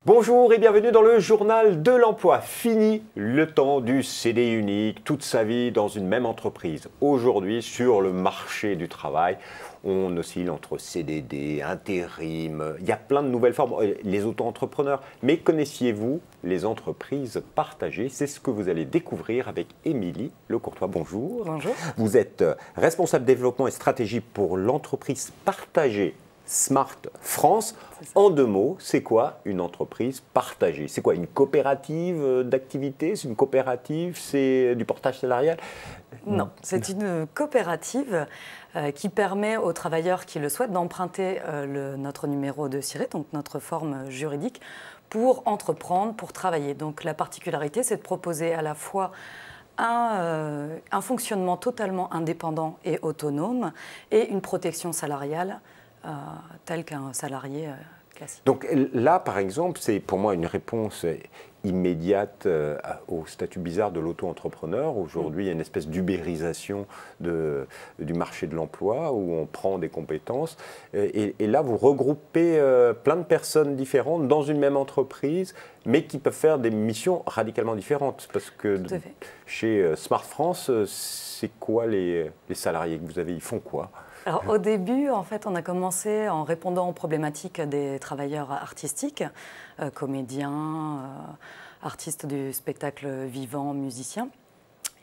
Bonjour et bienvenue dans le journal de l'emploi. Fini le temps du CDI unique, toute sa vie dans une même entreprise. Aujourd'hui, sur le marché du travail, on oscille entre CDD, intérim, il y a plein de nouvelles formes, les auto-entrepreneurs. Mais connaissiez-vous les entreprises partagées? C'est ce que vous allez découvrir avec Émilie Lecourtois. Bonjour. Bonjour. Vous êtes responsable développement et stratégie pour l'entreprise partagée Smart France. En deux mots, c'est quoi une entreprise partagée? C'est quoi une coopérative d'activité? C'est une coopérative? C'est du portage salarial? Non, c'est une coopérative qui permet aux travailleurs qui le souhaitent d'emprunter notre numéro de SIRET, donc notre forme juridique, pour entreprendre, pour travailler. Donc la particularité, c'est de proposer à la fois un fonctionnement totalement indépendant et autonome et une protection salariale tel qu'un salarié classique. Donc là, par exemple, c'est pour moi une réponse immédiate au statut bizarre de l'auto-entrepreneur. Aujourd'hui, il y a une espèce d'ubérisation du marché de l'emploi où on prend des compétences. Et là, vous regroupez plein de personnes différentes dans une même entreprise, mais qui peuvent faire des missions radicalement différentes. Parce que chez Smart France, c'est quoi les salariés que vous avez? Ils font quoi? Alors, au début, en fait, on a commencé en répondant aux problématiques des travailleurs artistiques, comédiens, artistes du spectacle vivant, musiciens.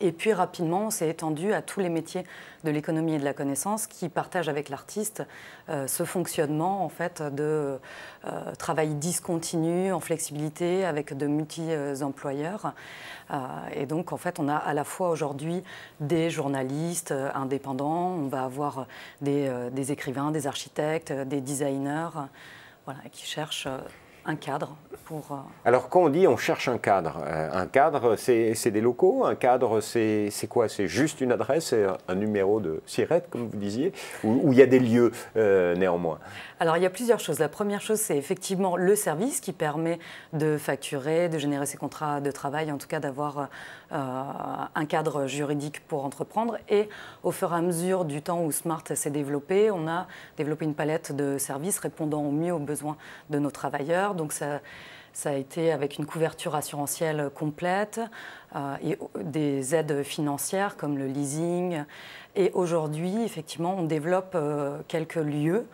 Et puis rapidement, on s'est étendu à tous les métiers de l'économie et de la connaissance qui partagent avec l'artiste ce fonctionnement en fait, de travail discontinu, en flexibilité, avec de multi-employeurs. Et donc, en fait, on a à la fois aujourd'hui des journalistes indépendants, on va avoir des écrivains, des architectes, des designers voilà, qui cherchent un cadre pour... Alors, quand on dit on cherche un cadre, c'est des locaux? Un cadre, c'est quoi? C'est juste une adresse, c'est un numéro de SIRET, comme vous disiez, ou il y a des lieux néanmoins? Alors, il y a plusieurs choses. La première chose, c'est effectivement le service qui permet de facturer, de générer ses contrats de travail, en tout cas d'avoir un cadre juridique pour entreprendre. Et au fur et à mesure du temps où Smart s'est développé, on a développé une palette de services répondant au mieux aux besoins de nos travailleurs. Donc, ça a été avec une couverture assurantielle complète et des aides financières comme le leasing. Et aujourd'hui, effectivement, on développe quelques lieux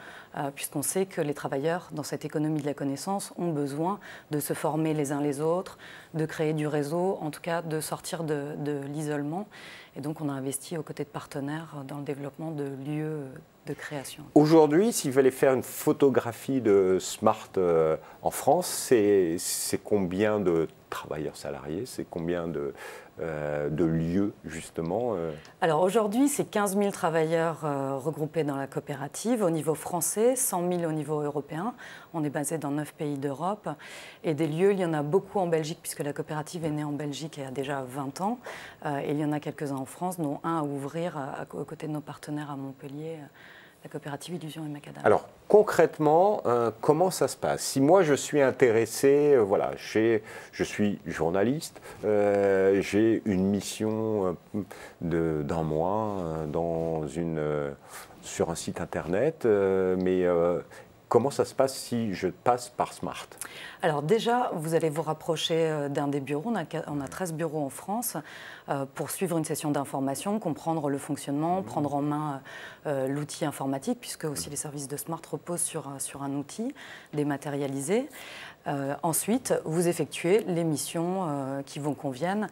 puisqu'on sait que les travailleurs, dans cette économie de la connaissance, ont besoin de se former les uns les autres, de créer du réseau, en tout cas de sortir de l'isolement. Et donc, on a investi aux côtés de partenaires dans le développement de lieux de création. Aujourd'hui, s'il fallait faire une photographie de Smart en France, c'est combien de travailleurs salariés? C'est combien de lieux, justement? Alors aujourd'hui, c'est 15 000 travailleurs regroupés dans la coopérative. Au niveau français, 100 000 au niveau européen. On est basé dans 9 pays d'Europe. Et des lieux, il y en a beaucoup en Belgique, puisque la coopérative est née en Belgique il y a déjà 20 ans. Et il y en a quelques-uns en France, dont un à ouvrir aux côtés de nos partenaires à Montpellier, la coopérative Illusion et Macadam. Alors, concrètement, comment ça se passe? Si moi, je suis intéressé, voilà, je suis journaliste, j'ai une mission d'un mois sur un site internet, mais comment ça se passe si je passe par Smart? Alors déjà, vous allez vous rapprocher d'un des bureaux. On a 13 bureaux en France pour suivre une session d'information, comprendre le fonctionnement, prendre en main l'outil informatique, puisque aussi les services de Smart reposent sur un outil dématérialisé. Ensuite, vous effectuez les missions qui vous conviennent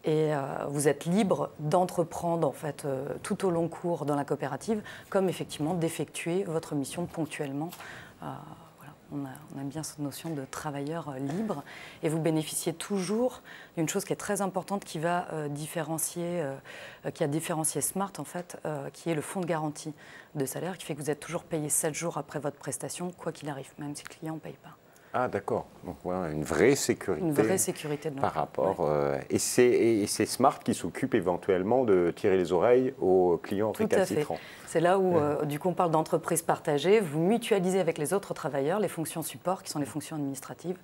et vous êtes libre d'entreprendre en fait, tout au long cours dans la coopérative, comme effectivement d'effectuer votre mission ponctuellement. On aime bien cette notion de travailleur libre et vous bénéficiez toujours d'une chose qui est très importante qui va qui a différencié Smart en fait, qui est le fonds de garantie de salaire qui fait que vous êtes toujours payé 7 jours après votre prestation, quoi qu'il arrive, même si le client ne paye pas. Ah d'accord, donc voilà, une vraie sécurité. Une vraie sécurité de par rapport. Ouais. Et c'est Smart qui s'occupe éventuellement de tirer les oreilles aux clients récalcitrants. C'est là où, du coup, on parle d'entreprise partagée. Vous mutualisez avec les autres travailleurs les fonctions support, qui sont les fonctions administratives,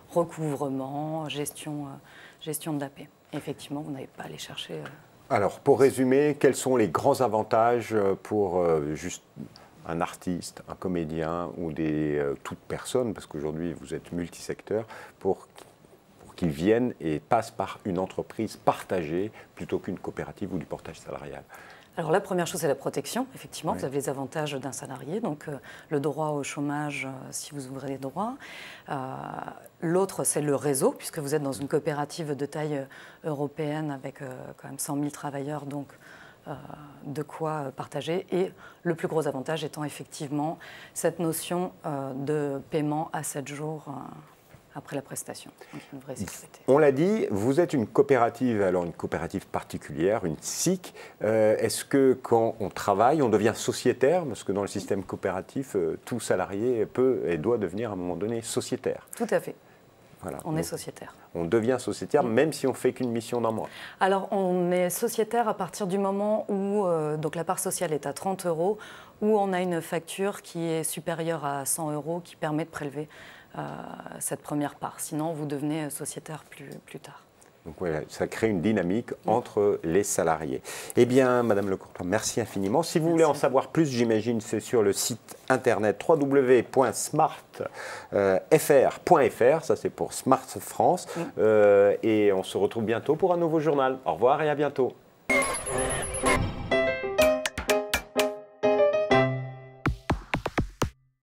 recouvrement, gestion de la paie. Et effectivement, vous n'avez pas à aller chercher Alors, pour résumer, quels sont les grands avantages pour juste un artiste, un comédien ou toute personne, parce qu'aujourd'hui vous êtes multisecteur, pour qu'ils viennent et passent par une entreprise partagée plutôt qu'une coopérative ou du portage salarial? Alors la première chose, c'est la protection. Effectivement, Oui. vous avez les avantages d'un salarié, donc le droit au chômage si vous ouvrez les droits. L'autre, c'est le réseau, puisque vous êtes dans une coopérative de taille européenne avec quand même 100 000 travailleurs, donc de quoi partager. Et le plus gros avantage étant effectivement cette notion de paiement à 7 jours après la prestation, donc une vraie sécurité. On l'a dit, vous êtes une coopérative, alors une coopérative particulière, une SIC. Est-ce que quand on travaille, on devient sociétaire? Parce que dans le système coopératif, tout salarié peut et doit devenir à un moment donné sociétaire. Tout à fait. Voilà. On est sociétaire. On devient sociétaire même si on ne fait qu'une mission d'un mois. Alors, on est sociétaire à partir du moment où donc la part sociale est à 30 €, où on a une facture qui est supérieure à 100 € qui permet de prélever cette première part. Sinon, vous devenez sociétaire plus tard. Donc voilà, ça crée une dynamique entre les salariés. Eh bien, Madame Lecourtois, merci infiniment. Si vous voulez en savoir plus, j'imagine, c'est sur le site internet www.smartfr.fr, ça c'est pour Smart France. Et on se retrouve bientôt pour un nouveau journal. Au revoir et à bientôt.